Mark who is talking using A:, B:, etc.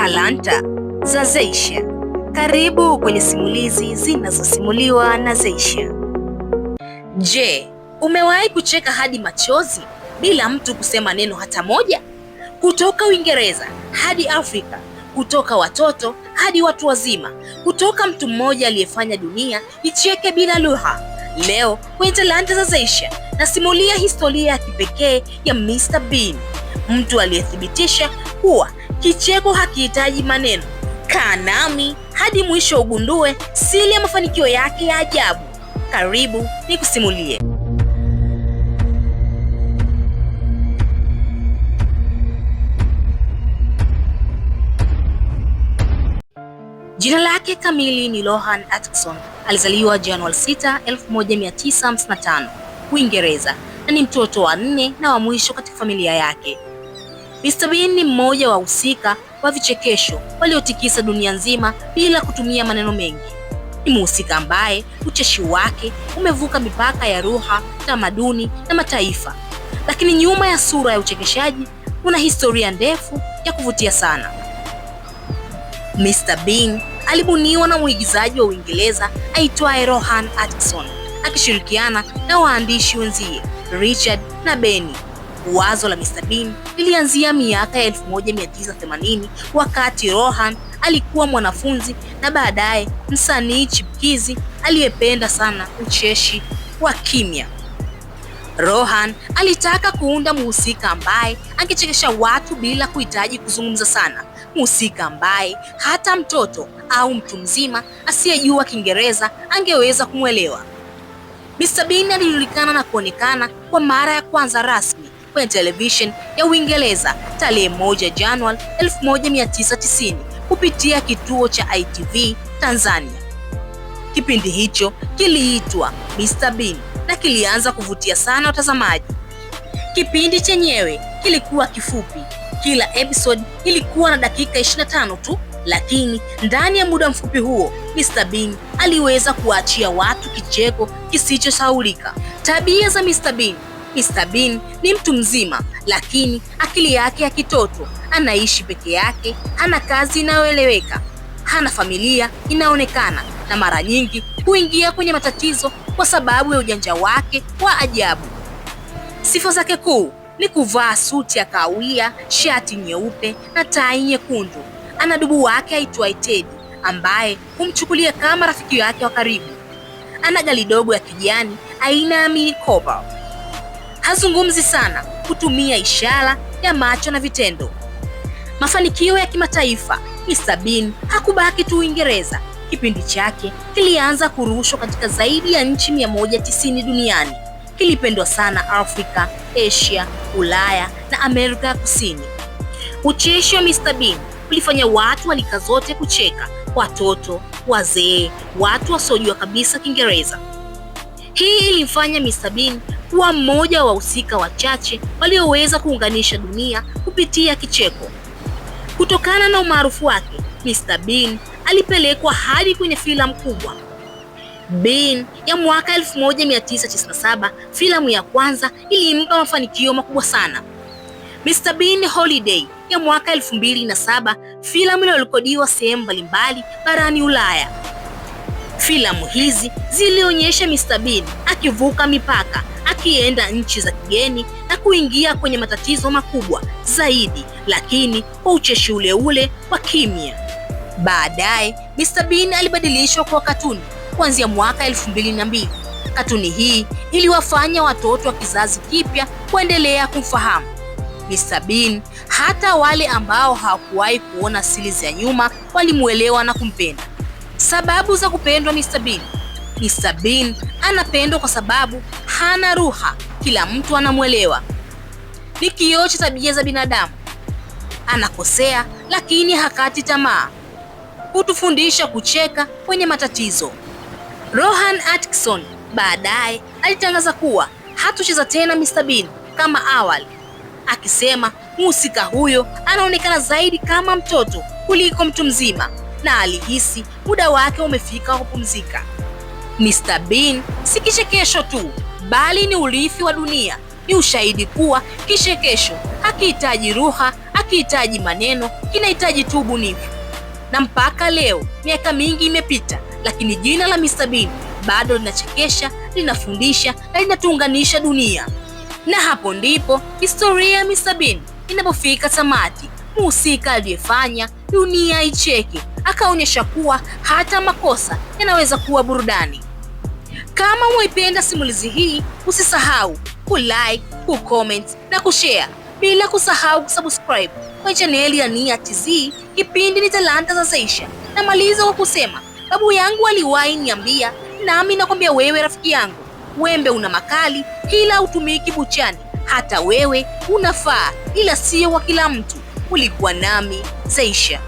A: Talanta za Zeysha. Karibu kwenye simulizi zinazosimuliwa na Zeysha. Je, umewahi kucheka hadi machozi bila mtu kusema neno hata moja? Kutoka Uingereza hadi Afrika, kutoka watoto hadi watu wazima, kutoka mtu mmoja aliyefanya dunia icheke bila lugha. Leo kwenye Talanta za Zeysha nasimulia historia ya kipekee ya Mr. Bean, mtu aliyethibitisha kuwa kicheko hakihitaji maneno. Kaa nami hadi mwisho ugundue siri ya mafanikio yake ya ajabu. Karibu nikusimulie. Jina lake kamili ni Rowan Atkinson. Alizaliwa Januari 6, 1955, Uingereza, na ni mtoto wa 4 na wa mwisho katika familia yake. Mr. Bean ni mmoja wa wahusika wa vichekesho waliotikisa dunia nzima bila kutumia maneno mengi. Ni mhusika ambaye ucheshi wake umevuka mipaka ya lugha, tamaduni na mataifa. Lakini nyuma ya sura ya uchekeshaji kuna historia ndefu ya kuvutia sana. Mr. Bean alibuniwa na mwigizaji wa Uingereza aitwaye Rowan Atkinson akishirikiana na waandishi wenzie Richard na Benny. Wazo la Mr. Bean lilianzia miaka ya 1980 wakati Rowan alikuwa mwanafunzi na baadaye msanii chipukizi aliyependa sana ucheshi wa kimya. Rowan alitaka kuunda mhusika ambaye angechekesha watu bila kuhitaji kuzungumza sana, mhusika ambaye hata mtoto au mtu mzima asiyejua Kiingereza angeweza kumwelewa. Mr. Bean alijulikana na kuonekana kwa mara ya kwanza rasmi kwenye television ya Uingereza tarehe 1 Januari 1990 kupitia kituo cha ITV Tanzania. Kipindi hicho kiliitwa Mr. Bean na kilianza kuvutia sana watazamaji. Kipindi chenyewe kilikuwa kifupi, kila episode ilikuwa na dakika 25 tu, lakini ndani ya muda mfupi huo Mr. Bean aliweza kuachia watu kicheko kisichosahaulika. Tabia za Mr. Bean. Mr. Bean ni mtu mzima, lakini akili yake ya kitoto. Anaishi peke yake, hana kazi inayoeleweka, hana familia inaonekana, na mara nyingi huingia kwenye matatizo kwa sababu ya ujanja wake wa ajabu. Sifa zake kuu ni kuvaa suti ya kahawia, shati nyeupe na tai nyekundu. Ana dubu wake aitwaye Teddy ambaye humchukulia kama rafiki yake wa karibu. Ana gari dogo ya kijani aina ya Mini Cooper. Hazungumzi sana, kutumia ishara ya macho na vitendo. Mafanikio ya kimataifa. Mr. Bean hakubaki tu Uingereza. Kipindi chake kilianza kurushwa katika zaidi ya nchi 190 duniani. Kilipendwa sana Afrika, Asia, Ulaya na Amerika ya Kusini. Ucheshi wa Mr. Bean ulifanya watu wa rika zote kucheka, watoto, wazee, watu wasiojua kabisa Kiingereza. Hii ilimfanya Mr. Bean kuwa mmoja wa wahusika wachache walioweza kuunganisha dunia kupitia kicheko. Kutokana na umaarufu wake, Mr. Bean alipelekwa hadi kwenye filamu kubwa. Bean ya mwaka 1997, filamu ya kwanza, ilimpa mafanikio makubwa sana. Mr. Bean Holiday ya mwaka 2007, filamu iliyorekodiwa sehemu mbalimbali barani Ulaya. Filamu hizi zilionyesha Mr. Bean akivuka mipaka, akienda nchi za kigeni na kuingia kwenye matatizo makubwa zaidi, lakini kwa ucheshi ule ule wa kimya. Baadaye Mr. Bean alibadilishwa kwa katuni kuanzia mwaka 2002. Katuni hii iliwafanya watoto wa kizazi kipya kuendelea kumfahamu Mr. Bean. Hata wale ambao hawakuwahi kuona series ya nyuma walimuelewa na kumpenda. Sababu za kupendwa Mr. Bean. Mr. Bean anapendwa kwa sababu hana lugha, kila mtu anamuelewa. Ni kioo cha tabia za binadamu. Anakosea lakini hakati tamaa. Hutufundisha kucheka kwenye matatizo. Rowan Atkinson baadaye alitangaza kuwa hatocheza tena Mr. Bean kama awali, akisema mhusika huyo anaonekana zaidi kama mtoto kuliko mtu mzima na alihisi muda wake umefika wa kupumzika. Mr. Bean si kichekesho tu, bali ni urithi wa dunia. Ni ushahidi kuwa kichekesho hakihitaji lugha, hakihitaji maneno, kinahitaji tu ubunifu. Na mpaka leo, miaka mingi imepita, lakini jina la Mr Bean bado linachekesha, linafundisha na linatuunganisha dunia. Na hapo ndipo historia ya Mr Bean inapofika tamati. Mhusika aliyefanya dunia icheke, akaonyesha kuwa hata makosa yanaweza kuwa burudani. Kama umeipenda simulizi hii, usisahau kulike, kucomment na kushare, bila kusahau kusubscribe kwa chaneli ya Nia TZ. Kipindi ni Talanta za Zeysha. Na maliza kwa kusema, babu yangu aliwahi niambia, nami nakwambia wewe rafiki yangu, wembe una makali ila utumiki buchani. Hata wewe unafaa, ila sio kwa kila mtu. Ulikuwa nami Zeysha.